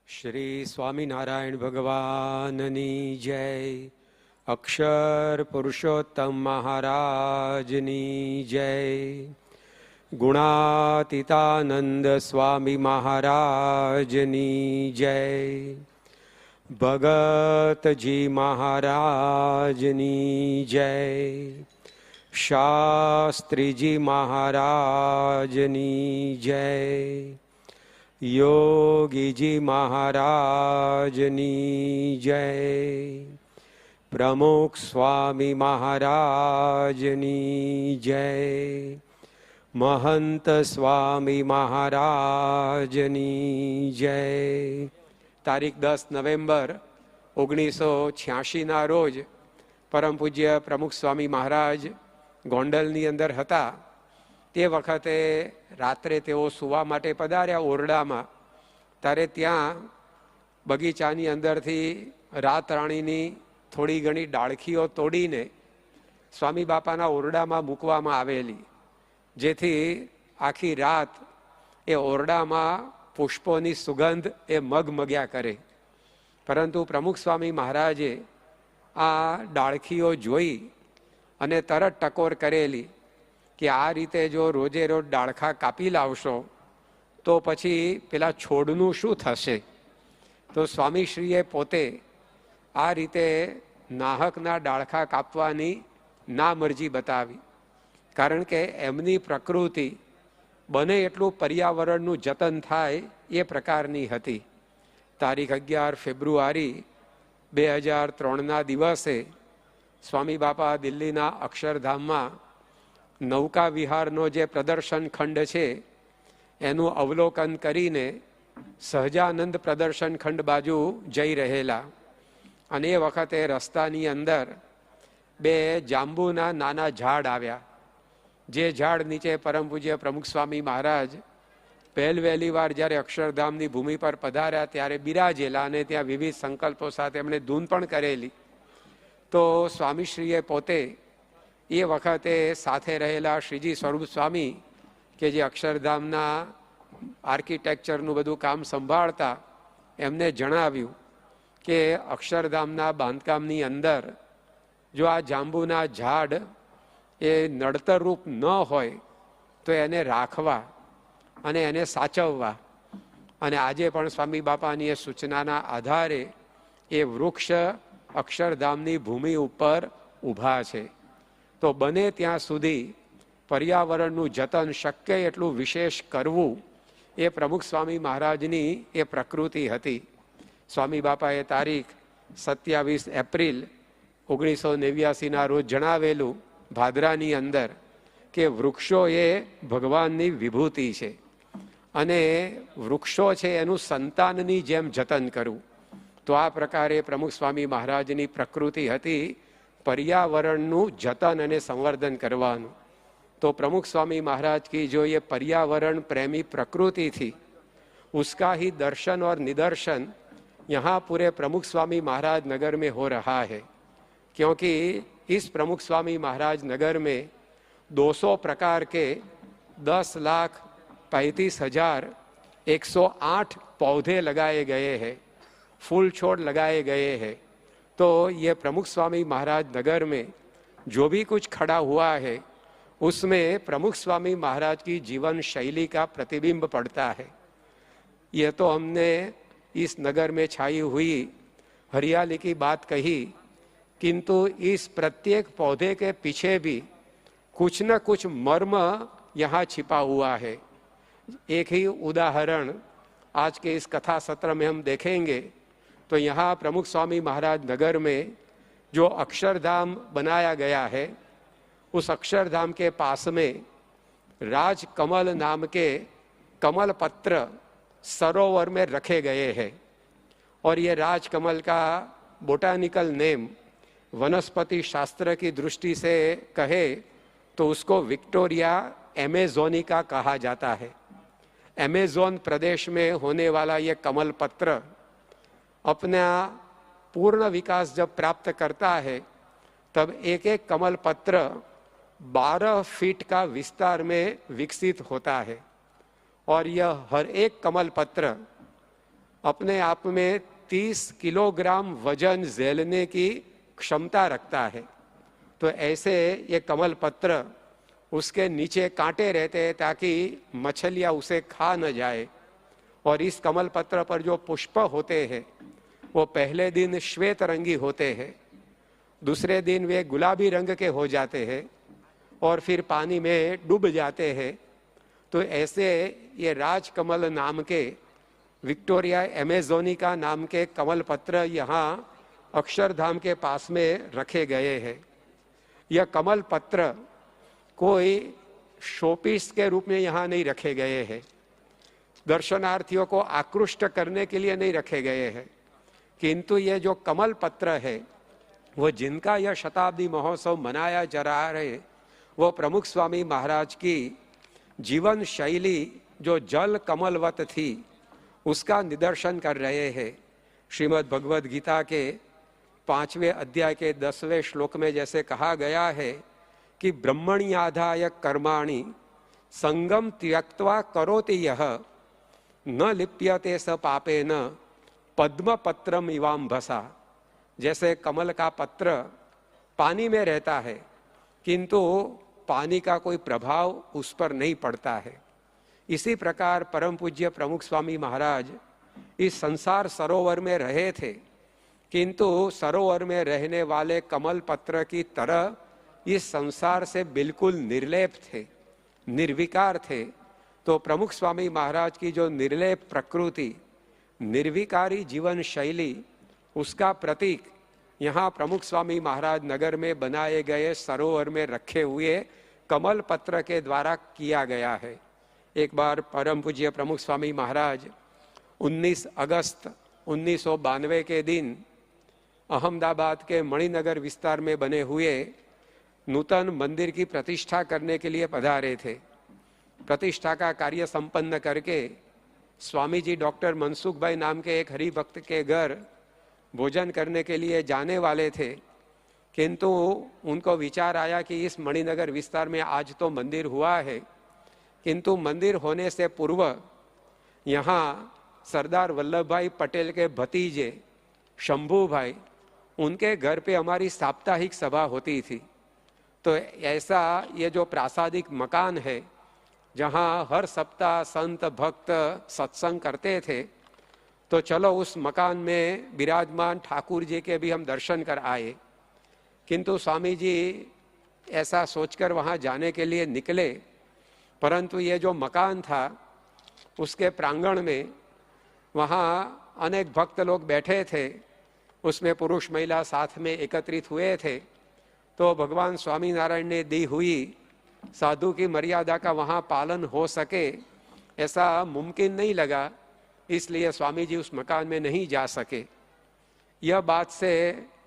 श्री स्वामीनारायण भगवाननी जय। अक्षर पुरुषोत्तम महाराजनी जय। गुणातीतानंद स्वामी महाराजनी जय। भगत जी महाराजनी जय। शास्त्री जी महाराजनी जय। योगी जी महाराजनी जय। प्रमुख स्वामी महाराजनी जय। महंत स्वामी महाराजनी जय। तारीख 10 नवेम्बर 1986 ના રોજ પરમ પૂજ્ય પ્રમુખ સ્વામી મહારાજ ગોંડલની અંદર હતા। તે વખતે રાત્રે તેઓ સૂવા માટે પધાર્યા ઓરડામાં, ત્યારે ત્યાં બગીચાની અંદરથી રાતરાણીની થોડી ઘણી ડાળખીઓ તોડીને સ્વામી બાપાના ઓરડામાં મૂકવામાં આવેલી, જેથી આખી રાત એ ઓરડામાં પુષ્પોની સુગંધ એ મગમગ્યા કરે। પરંતુ પ્રમુખ સ્વામી મહારાજે આ ડાળખીઓ જોઈ અને તરત ટકોર કરેલી કે આ રીતે જો રોજે રોજ ડાળખા કાપી લાવશો તો પછી પેલા છોડનું શું થશે। તો સ્વામીશ્રીએ પોતે આ રીતે નાહકના ડાળખા કાપવાની નામરજી બતાવી, કારણ કે એમની પ્રકૃતિ બને એટલું પર્યાવરણનું જતન થાય એ પ્રકારની હતી। તારીખ 11 ફેબ્રુઆરી 2003ના દિવસે સ્વામી બાપા દિલ્હીના અક્ષરધામમાં નૌકા વિહારનો જે પ્રદર્શન ખંડ છે એનું અવલોકન કરીને સહજાનંદ પ્રદર્શન ખંડ બાજુ જઈ રહેલા, અને એ વખતે રસ્તાની અંદર બે જાંબુના નાના ઝાડ આવ્યા, જે ઝાડ નીચે પરમ પૂજ્ય પ્રમુખ સ્વામી મહારાજ પહેલી વાર જ્યારે અક્ષરધામની ભૂમિ પર પધાર્યા ત્યારે બિરાજેલા, અને ત્યાં વિવિધ સંકલ્પો સાથે એમણે ધૂન પણ કરેલી। તો સ્વામીશ્રીએ પોતે એ વખતે સાથે રહેલા શ્રીજી સ્વરૂપ સ્વામી કે જે અક્ષરધામના આર્કિટેક્ચરનું બધું કામ સંભાળતા, એમને જણાવ્યું કે અક્ષરધામના બાંધકામની અંદર જો આ જાંબુના ઝાડ એ નડતરરૂપ ન હોય તો એને રાખવા અને એને સાચવવા, અને આજે પણ સ્વામી બાપાની એ સૂચનાના આધારે એ વૃક્ષ અક્ષરધામની ભૂમિ ઉપર ઊભા છે। તો બને ત્યાં સુધી પર્યાવરણનું જતન શક્ય એટલું વિશેષ કરવું એ પ્રમુખ સ્વામી મહારાજની એ પ્રકૃતિ હતી। સ્વામી બાપાએ તારીખ 27 એપ્રિલ 1989ના રોજ જણાવેલું ભાદરાની અંદર કે વૃક્ષો એ ભગવાનની વિભૂતિ છે, અને વૃક્ષો છે એનું સંતાનની જેમ જતન કરવું। તો આ પ્રકારે પ્રમુખ સ્વામી મહારાજની પ્રકૃતિ હતી પર્યાવરણનું જતન અને સંવર્ધન કરવાનું। તો પ્રमुख स्वामी महाराज की जो ये पर्यावरण प्रेमी प्रकृति थी, उसका ही दर्शन और निदर्शन यहाँ पूरे प्रमुख स्वामी महाराज नगर में हो रहा है, क्योंकि इस प्रमुख स्वामी महाराज नगर में 200 प्रकार के 10,35,108 पौधे लगाए गए हैं, फूल छोड़ लगाए गए हैं। तो ये प्रमुख स्वामी महाराज नगर में जो भी कुछ खड़ा हुआ है उसमें प्रमुख स्वामी महाराज की जीवन शैली का प्रतिबिंब पड़ता है। ये तो हमने इस नगर में छाई हुई हरियाली की बात कही, किंतु इस प्रत्येक पौधे के पीछे भी कुछ न कुछ मर्म यहाँ छिपा हुआ है। एक ही उदाहरण आज के इस कथा सत्र में हम देखेंगे। तो यहाँ प्रमुख स्वामी महाराज नगर में जो अक्षरधाम बनाया गया है, उस अक्षरधाम के पास में राजकमल नाम के कमल पत्र सरोवर में रखे गए हैं, और ये राजकमल का बोटानिकल नेम वनस्पति शास्त्र की दृष्टि से कहे तो उसको विक्टोरिया एमेजोनिका कहा जाता है। अमेजोन प्रदेश में होने वाला ये कमल पत्र अपना पूर्ण विकास जब प्राप्त करता है तब एक एक कमल पत्र 12 फीट का विस्तार में विकसित होता है और यह हर एक कमल पत्र अपने आप में 30 किलोग्राम वजन झेलने की क्षमता रखता है। तो ऐसे ये कमल पत्र, उसके नीचे कांटे रहते हैं ताकि मछलियां उसे खा न जाए। और इस कमल पत्र पर जो पुष्प होते हैं वो पहले दिन श्वेत रंगी होते हैं, दूसरे दिन वे गुलाबी रंग के हो जाते हैं और फिर पानी में डूब जाते हैं। तो ऐसे ये राजकमल नाम के, विक्टोरिया एमेजोनिका नाम के कमल पत्र यहाँ अक्षरधाम के पास में रखे गए हैं। यह कमल पत्र कोई शोपीस के रूप में यहाँ नहीं रखे गए हैं, दर्शनार्थियों को आकृष्ट करने के लिए नहीं रखे गए हैं, किंतु ये जो कमल पत्र है वो जिनका यह शताब्दी महोत्सव मनाया जा रहा है वो प्रमुख स्वामी महाराज की जीवन शैली जो जल कमलवत थी उसका निदर्शन कर रहे हैं। श्रीमद् भगवद गीता के 5वें अध्याय के 10वें श्लोक में जैसे कहा गया है कि ब्रह्मण्याधाय कर्माणि संगम त्यक्त्वा करोति यह न लिप्यते स पापेन पद्म पत्रम इवाम्भसा। जैसे कमल का पत्र पानी में रहता है किंतु पानी का कोई प्रभाव उस पर नहीं पड़ता है, इसी प्रकार परम पूज्य प्रमुख स्वामी महाराज इस संसार सरोवर में रहे थे, किंतु सरोवर में रहने वाले कमल पत्र की तरह इस संसार से बिल्कुल निर्लेप थे, निर्विकार थे। तो प्रमुख स्वामी महाराज की जो निर्लेप प्रकृति, निर्विकारी जीवन शैली, उसका प्रतीक यहाँ प्रमुख स्वामी महाराज नगर में बनाए गए सरोवर में रखे हुए कमल पत्र के द्वारा किया गया है। एक बार परम पूज्य प्रमुख स्वामी महाराज 19 अगस्त 1992 के दिन अहमदाबाद के मणिनगर विस्तार में बने हुए नूतन मंदिर की प्रतिष्ठा करने के लिए पधारे थे। प्रतिष्ठा का कार्य संपन्न करके स्वामी जी डॉक्टर मनसुख भाई नाम के एक हरिभक्त के घर भोजन करने के लिए जाने वाले थे, किंतु उनको विचार आया कि इस मणिनगर विस्तार में आज तो मंदिर हुआ है, किंतु मंदिर होने से पूर्व यहाँ सरदार वल्लभ भाई पटेल के भतीजे शंभू भाई, उनके घर पे हमारी साप्ताहिक सभा होती थी। तो ऐसा ये जो प्रासादिक मकान है जहाँ हर सप्ताह संत भक्त सत्संग करते थे, तो चलो उस मकान में विराजमान ठाकुर जी के भी हम दर्शन कर आए। किंतु स्वामी जी ऐसा सोचकर वहाँ जाने के लिए निकले, परंतु ये जो मकान था उसके प्रांगण में वहाँ अनेक भक्त लोग बैठे थे, उसमें पुरुष महिला साथ में एकत्रित हुए थे। तो भगवान स्वामीनारायण ने दी हुई साधु की मर्यादा का वहाँ पालन हो सके ऐसा मुमकिन नहीं लगा, इसलिए स्वामी जी उस मकान में नहीं जा सके। यह बात से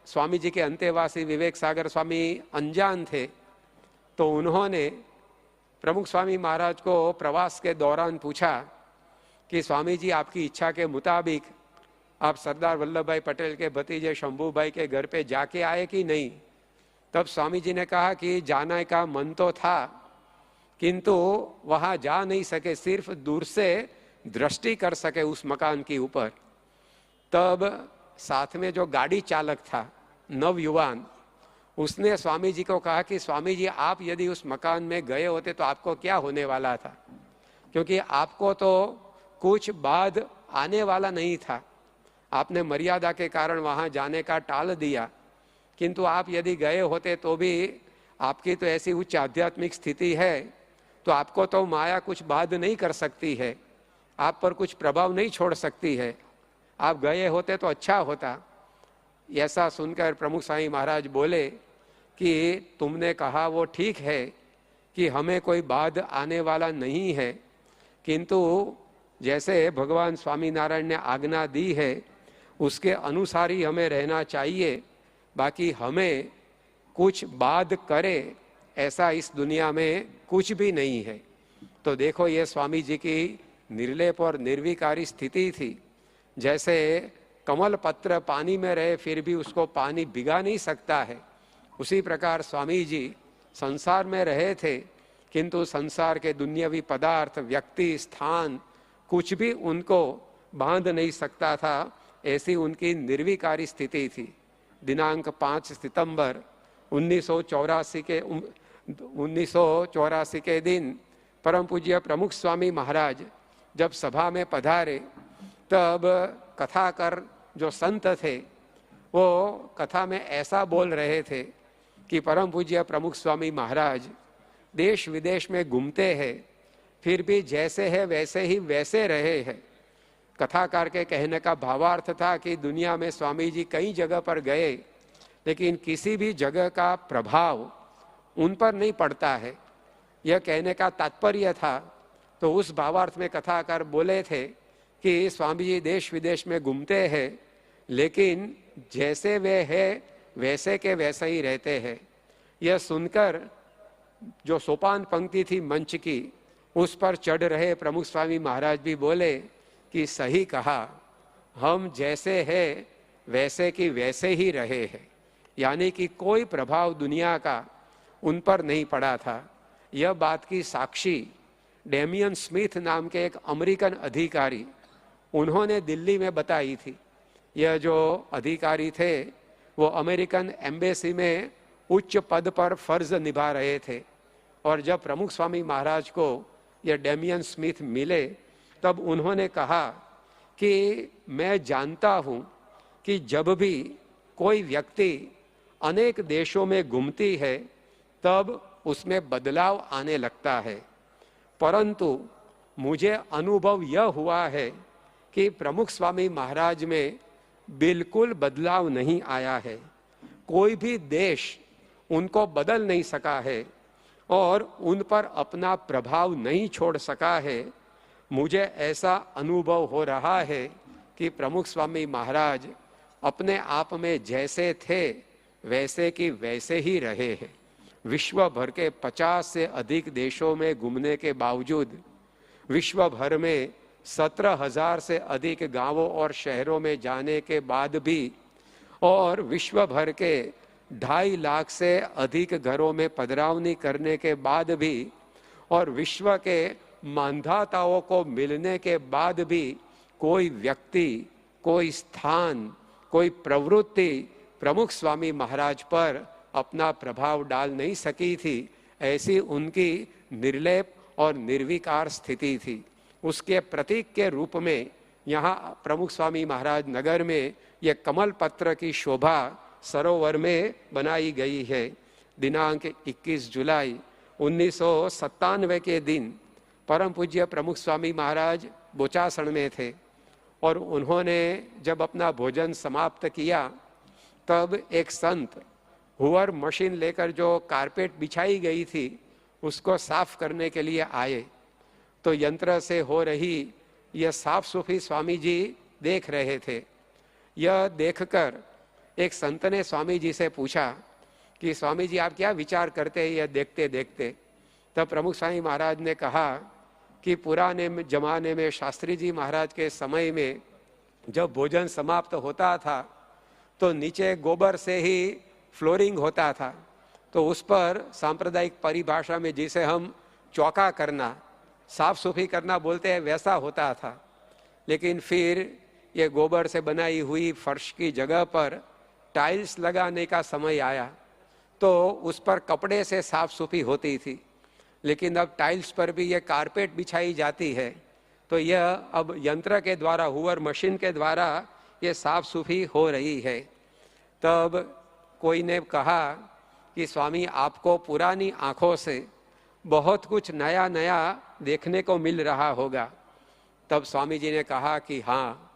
स्वामी जी के अंतेवासी विवेक सागर स्वामी अनजान थे, तो उन्होंने प्रमुख स्वामी महाराज को प्रवास के दौरान पूछा कि स्वामी जी आपकी इच्छा के मुताबिक आप सरदार वल्लभ भाई पटेल के भतीजे शंभू भाई के घर पे जाके आए कि नहीं। तब स्वामी जी ने कहा कि जाने का मन तो था किंतु वहां जा नहीं सके, सिर्फ दूर से दृष्टि कर सके उस मकान के ऊपर। तब साथ में जो गाड़ी चालक था नवयुवान, उसने स्वामी जी को कहा कि स्वामी जी आप यदि उस मकान में गए होते तो आपको क्या होने वाला था, क्योंकि आपको तो कुछ बाद आने वाला नहीं था, आपने मर्यादा के कारण वहां जाने का टाल दिया, किंतु आप यदि गए होते तो भी आपकी तो ऐसी उच्च आध्यात्मिक स्थिति है तो आपको तो माया कुछ बाध नहीं कर सकती है, आप पर कुछ प्रभाव नहीं छोड़ सकती है, आप गए होते तो अच्छा होता। ऐसा सुनकर प्रमुख स्वामी महाराज बोले कि तुमने कहा वो ठीक है कि हमें कोई बाध आने वाला नहीं है, किंतु जैसे भगवान स्वामीनारायण ने आज्ञा दी है उसके अनुसार ही हमें रहना चाहिए, बाकी हमें कुछ बाध करे ऐसा इस दुनिया में कुछ भी नहीं है। तो देखो ये स्वामी जी की निर्लेप और निर्विकारी स्थिति थी। जैसे कमल पत्र पानी में रहे फिर भी उसको पानी भिगा नहीं सकता है, उसी प्रकार स्वामी जी संसार में रहे थे किंतु संसार के दुनियावी पदार्थ, व्यक्ति, स्थान कुछ भी उनको बांध नहीं सकता था, ऐसी उनकी निर्विकारी स्थिति थी। दिनांक 5 सितंबर 1984 के दिन परम पूज्य प्रमुख स्वामी महाराज जब सभा में पधारे, तब कथाकार जो संत थे वो कथा में ऐसा बोल रहे थे कि परम पूज्य प्रमुख स्वामी महाराज देश विदेश में घूमते हैं, फिर भी जैसे है वैसे ही वैसे रहे हैं। कथाकार के कहने का भावार्थ था कि दुनिया में स्वामी जी कई जगह पर गए, लेकिन किसी भी जगह का प्रभाव उन पर नहीं पड़ता है, यह कहने का तात्पर्य था। तो उस भावार्थ में कथाकार बोले थे कि स्वामी जी देश विदेश में घूमते हैं, लेकिन जैसे वे हैं वैसे के वैसे ही रहते हैं। यह सुनकर जो सोपान पंक्ति थी मंच की, उस पर चढ़ रहे प्रमुख स्वामी महाराज भी बोले कि सही कहा, हम जैसे हैं वैसे की वैसे ही रहे हैं, यानी कि कोई प्रभाव दुनिया का उन पर नहीं पड़ा था। यह बात की साक्षी डेमियन स्मिथ नाम के एक अमेरिकन अधिकारी, उन्होंने दिल्ली में बताई थी। यह जो अधिकारी थे वो अमेरिकन एम्बेसी में उच्च पद पर फर्ज निभा रहे थे, और जब प्रमुख स्वामी महाराज को यह डेमियन स्मिथ मिले तब उन्होंने कहा कि मैं जानता हूं कि जब भी कोई व्यक्ति अनेक देशों में घूमती है तब उसमें बदलाव आने लगता है, परंतु मुझे अनुभव यह हुआ है कि प्रमुख स्वामी महाराज में बिल्कुल बदलाव नहीं आया है। कोई भी देश उनको बदल नहीं सका है और उन पर अपना प्रभाव नहीं छोड़ सका है। मुझे ऐसा अनुभव हो रहा है कि प्रमुख स्वामी महाराज अपने आप में जैसे थे वैसे की वैसे ही रहे हैं। विश्व भर के 50 से अधिक देशों में घूमने के बावजूद, विश्व भर में 17,000 से अधिक गांवों और शहरों में जाने के बाद भी, और विश्व भर के 2.5 लाख से अधिक घरों में पधरावनी करने के बाद भी, और विश्व के मानधाताओं को मिलने के बाद भी कोई व्यक्ति, कोई स्थान, कोई प्रवृत्ति प्रमुख स्वामी महाराज पर अपना प्रभाव डाल नहीं सकी थी। ऐसी उनकी निर्लेप और निर्विकार स्थिति थी। उसके प्रतीक के रूप में यहाँ प्रमुख स्वामी महाराज नगर में यह कमल पत्र की शोभा सरोवर में बनाई गई है। दिनांक 21 जुलाई 1997 के दिन परम पूज्य प्रमुख स्वामी महाराज बोचासण में थे, और उन्होंने जब अपना भोजन समाप्त किया तब एक संत हुअर मशीन लेकर जो कारपेट बिछाई गई थी उसको साफ करने के लिए आए। तो यंत्र से हो रही यह साफ सुफी स्वामी जी देख रहे थे। यह देखकर एक संत ने स्वामी जी से पूछा कि स्वामी जी आप क्या विचार करते हैं यह देखते देखते। तब प्रमुख स्वामी महाराज ने कहा कि पुराने जमाने में शास्त्री जी महाराज के समय में जब भोजन समाप्त होता था तो नीचे गोबर से ही फ्लोरिंग होता था, तो उस पर सांप्रदायिक परिभाषा में जिसे हम चौका करना, साफ सुफी करना बोलते हैं, वैसा होता था। लेकिन फिर ये गोबर से बनाई हुई फर्श की जगह पर टाइल्स लगाने का समय आया तो उस पर कपड़े से साफ सुफी होती थी, लेकिन अब टाइल्स पर भी ये कारपेट बिछाई जाती है। तो यह अब यंत्र के द्वारा, हुअर मशीन के द्वारा ये साफ सुफी हो रही है। तब कोई ने कहा कि स्वामी आपको पुरानी आंखों से बहुत कुछ नया नया देखने को मिल रहा होगा। तब स्वामी जी ने कहा कि हाँ,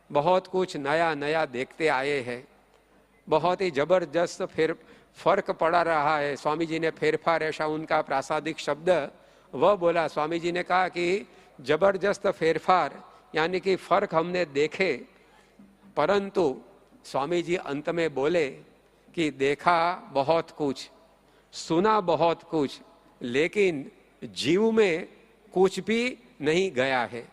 बहुत कुछ नया नया देखते आए हैं। बहुत ही जबरदस्त फिर फर्क पड़ा रहा है। स्वामी जी ने फेरफार, ऐसा उनका प्रासादिक शब्द वह बोला। स्वामी जी ने कहा कि जबरदस्त फेरफार यानी कि फर्क हमने देखे, परंतु स्वामी जी अंत में बोले कि देखा बहुत कुछ, सुना बहुत कुछ, लेकिन जीव में कुछ भी नहीं गया है।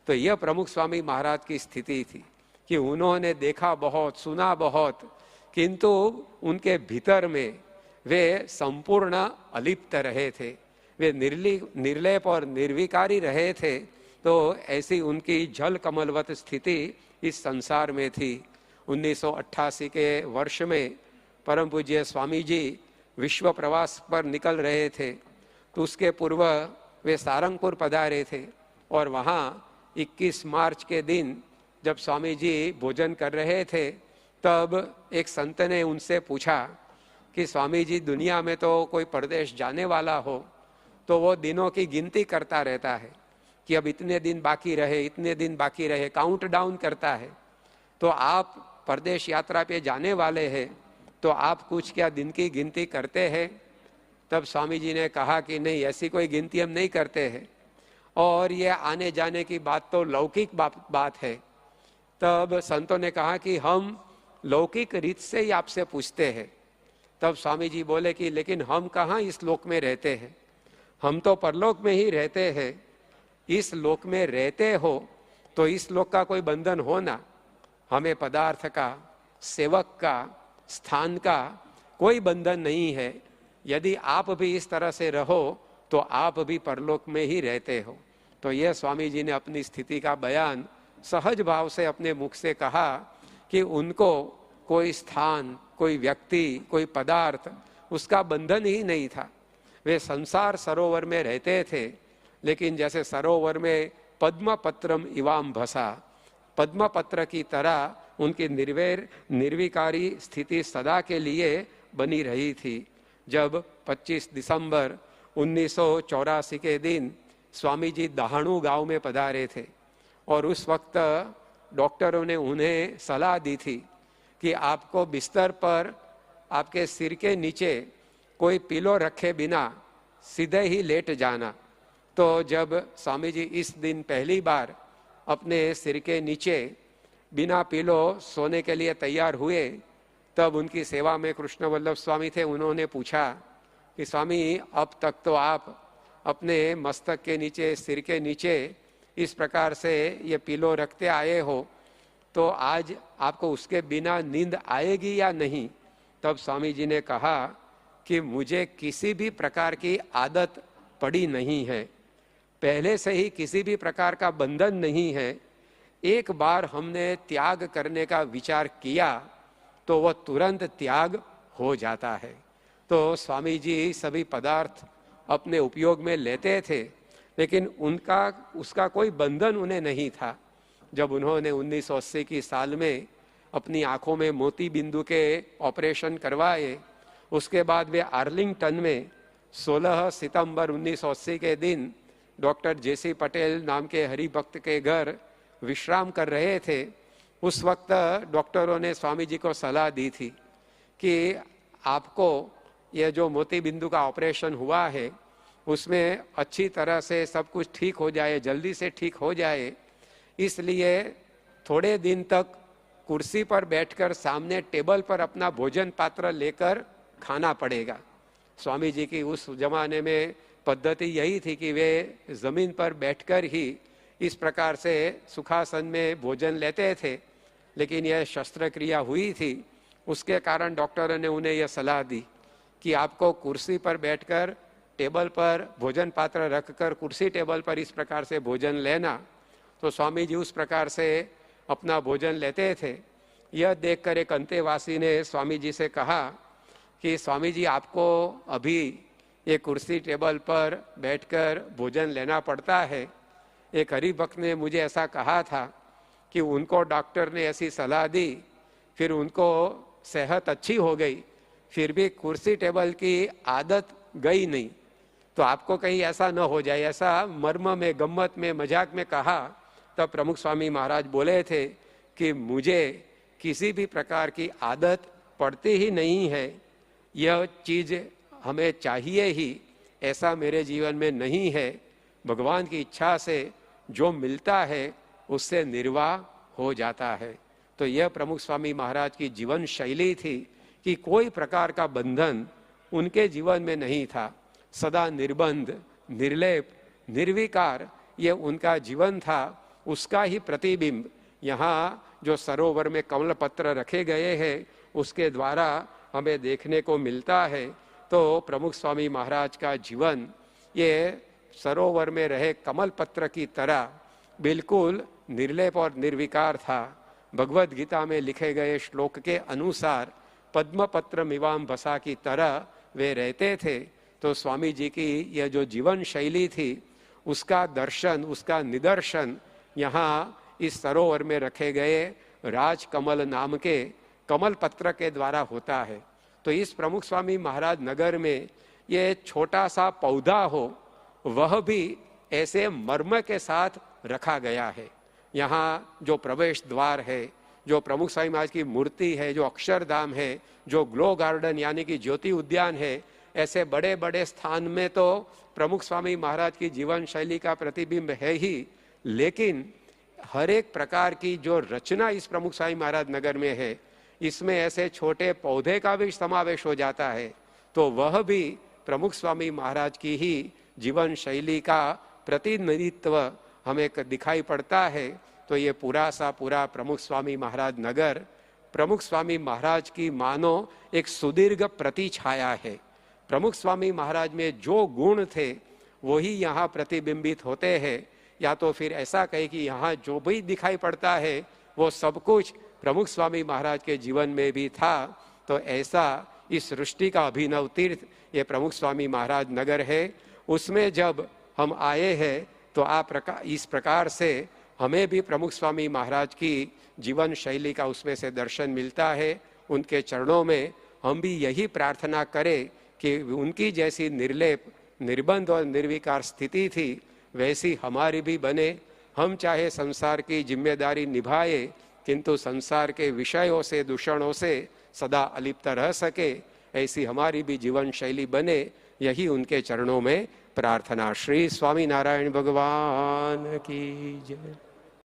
तो यह प्रमुख स्वामी महाराज की स्थिति थी कि उन्होंने देखा बहुत, सुना बहुत, किंतु उनके भीतर में वे संपूर्ण अलिप्त रहे थे, वे निर्लेप और निर्विकारी रहे थे। तो ऐसी उनकी जल कमलवत स्थिति इस संसार में थी। 1988 के वर्ष में परम पूज्य स्वामी जी विश्व प्रवास पर निकल रहे थे, तो उसके पूर्व वे सारंगपुर पधारे थे और वहाँ 21 मार्च के दिन जब स्वामी जी भोजन कर रहे थे, तब एक संत ने उनसे पूछा कि स्वामी जी, दुनिया में तो कोई परदेश जाने वाला हो तो वो दिनों की गिनती करता रहता है कि अब इतने दिन बाकी रहे, इतने दिन बाकी रहे, काउंट डाउन करता है। तो आप परदेश यात्रा पे जाने वाले हैं, तो आप कुछ क्या दिन की गिनती करते हैं? तब स्वामी जी ने कहा कि नहीं, ऐसी कोई गिनती हम नहीं करते हैं, और ये आने जाने की बात तो लौकिक बात है। तब संतों ने कहा कि हम लौकिक रीत से ही आपसे पूछते हैं। तब स्वामी जी बोले कि लेकिन हम कहाँ इस लोक में रहते हैं, हम तो परलोक में ही रहते हैं। इस लोक में रहते हो तो इस लोक का कोई बंधन हो ना, हमें पदार्थ का, सेवक का, स्थान का कोई बंधन नहीं है। यदि आप भी इस तरह से रहो तो आप भी परलोक में ही रहते हो। तो यह स्वामी जी ने अपनी स्थिति का बयान सहज भाव से अपने मुख से कहा कि उनको कोई स्थान, कोई व्यक्ति, कोई पदार्थ, उसका बंधन ही नहीं था। वे संसार सरोवर में रहते थे, लेकिन जैसे सरोवर में पद्म पत्रम इवाम भसा, पद्म पत्र की तरह उनकी निर्विकारी स्थिति सदा के लिए बनी रही थी। जब 25 दिसंबर 1984 के दिन स्वामी जी दहाणु गांव में पधारे थे और उस वक्त डॉक्टरों ने उन्हें सलाह दी थी कि आपको बिस्तर पर आपके सिर के नीचे कोई पिलो रखे बिना सीधे ही लेट जाना। तो जब स्वामी जी इस दिन पहली बार अपने सिर के नीचे बिना पिलो सोने के लिए तैयार हुए, तब उनकी सेवा में कृष्ण वल्लभ स्वामी थे। उन्होंने पूछा कि स्वामी, अब तक तो आप अपने मस्तक के नीचे, सिर के नीचे इस प्रकार से ये पिलो रखते आए हो, तो आज आपको उसके बिना नींद आएगी या नहीं? तब स्वामी जी ने कहा कि मुझे किसी भी प्रकार की आदत पड़ी नहीं है, पहले से ही किसी भी प्रकार का बंधन नहीं है। एक बार हमने त्याग करने का विचार किया तो वह तुरंत त्याग हो जाता है। तो स्वामी जी सभी पदार्थ अपने उपयोग में लेते थे, लेकिन उसका कोई बंधन उन्हें नहीं था। जब उन्होंने 1980 की साल में अपनी आंखों में मोती बिंदु के ऑपरेशन करवाए, उसके बाद वे आर्लिंगटन में 16 सितंबर 1980 के दिन डॉक्टर जेसी पटेल नाम के हरिभक्त के घर विश्राम कर रहे थे। उस वक्त डॉक्टरों ने स्वामी जी को सलाह दी थी कि आपको यह जो मोती बिंदु का ऑपरेशन हुआ है उसमें अच्छी तरह से सब कुछ ठीक हो जाए, जल्दी से ठीक हो जाए, इसलिए थोड़े दिन तक कुर्सी पर बैठकर सामने टेबल पर अपना भोजन पात्र लेकर खाना पड़ेगा। स्वामी जी की उस जमाने में पद्धति यही थी कि वे जमीन पर बैठकर ही इस प्रकार से सुखासन में भोजन लेते थे, लेकिन यह शस्त्रक्रिया हुई थी, उसके कारण डॉक्टरों ने उन्हें यह सलाह दी कि आपको कुर्सी पर बैठकर टेबल पर भोजन पात्र रखकर कुर्सी टेबल पर इस प्रकार से भोजन लेना। तो स्वामी जी उस प्रकार से अपना भोजन लेते थे। यह देखकर एक अंतेवासी ने स्वामी जी से कहा कि स्वामी जी, आपको अभी ये कुर्सी टेबल पर बैठकर भोजन लेना पड़ता है। एक हरिभक्त ने मुझे ऐसा कहा था कि उनको डॉक्टर ने ऐसी सलाह दी, फिर उनको सेहत अच्छी हो गई, फिर भी कुर्सी टेबल की आदत गई नहीं। तो आपको कहीं ऐसा न हो जाए, ऐसा मर्म में, गम्मत में, मजाक में कहा। तब प्रमुख स्वामी महाराज बोले थे कि मुझे किसी भी प्रकार की आदत पड़ती ही नहीं है, यह चीज़ हमें चाहिए ही, ऐसा मेरे जीवन में नहीं है। भगवान की इच्छा से जो मिलता है उससे निर्वाह हो जाता है। तो यह प्रमुख स्वामी महाराज की जीवन शैली थी कि कोई प्रकार का बंधन उनके जीवन में नहीं था। सदा निर्बंध, निर्लेप, निर्विकार ये उनका जीवन था। उसका ही प्रतिबिंब यहाँ जो सरोवर में कमल पत्र रखे गए हैं उसके द्वारा हमें देखने को मिलता है। तो प्रमुख स्वामी महाराज का जीवन ये सरोवर में रहे कमल पत्र की तरह बिल्कुल निर्लेप और निर्विकार था। भगवत गीता में लिखे गए श्लोक के अनुसार पद्म पत्र मिवाम बसा की तरह वे रहते थे। तो स्वामी जी की यह जो जीवन शैली थी उसका दर्शन, उसका निदर्शन यहाँ इस सरोवर में रखे गए राजकमल नाम के कमल पत्र के द्वारा होता है। तो इस प्रमुख स्वामी महाराज नगर में ये छोटा सा पौधा हो, वह भी ऐसे मर्म के साथ रखा गया है। यहाँ जो प्रवेश द्वार है, जो प्रमुख स्वामी महाराज की मूर्ति है, जो अक्षरधाम है, जो ग्लो गार्डन यानी कि ज्योति उद्यान है, ऐसे बड़े बड़े स्थान में तो प्रमुख स्वामी महाराज की जीवन शैली का प्रतिबिंब है ही, लेकिन हर एक प्रकार की जो रचना इस प्रमुख स्वामी महाराज नगर में है, इसमें ऐसे छोटे पौधे का भी समावेश हो जाता है। तो वह भी प्रमुख स्वामी महाराज की ही जीवन शैली का प्रतिनिधित्व हमें दिखाई पड़ता है। तो ये पूरा सा पूरा प्रमुख स्वामी महाराज नगर प्रमुख स्वामी महाराज की मानो एक सुदीर्घ प्रतिछाया है। प्रमुख स्वामी महाराज में जो गुण थे वही यहाँ प्रतिबिंबित होते हैं, या तो फिर ऐसा कहे कि यहाँ जो भी दिखाई पड़ता है वो सब कुछ प्रमुख स्वामी महाराज के जीवन में भी था। तो ऐसा इस सृष्टि का अभिनव तीर्थ ये प्रमुख स्वामी महाराज नगर है। उसमें जब हम आए हैं तो इस प्रकार से हमें भी प्रमुख स्वामी महाराज की जीवन शैली का उसमें से दर्शन मिलता है। उनके चरणों में हम भी यही प्रार्थना करें कि उनकी जैसी निर्लेप, निर्बंध और निर्विकार स्थिति थी वैसी हमारी भी बने। हम चाहे संसार की जिम्मेदारी निभाए, किंतु संसार के विषयों से, दूषणों से सदा अलिप्त रह सके, ऐसी हमारी भी जीवन शैली बने। यही उनके चरणों में प्रार्थना। श्री स्वामी नारायण भगवान की जय।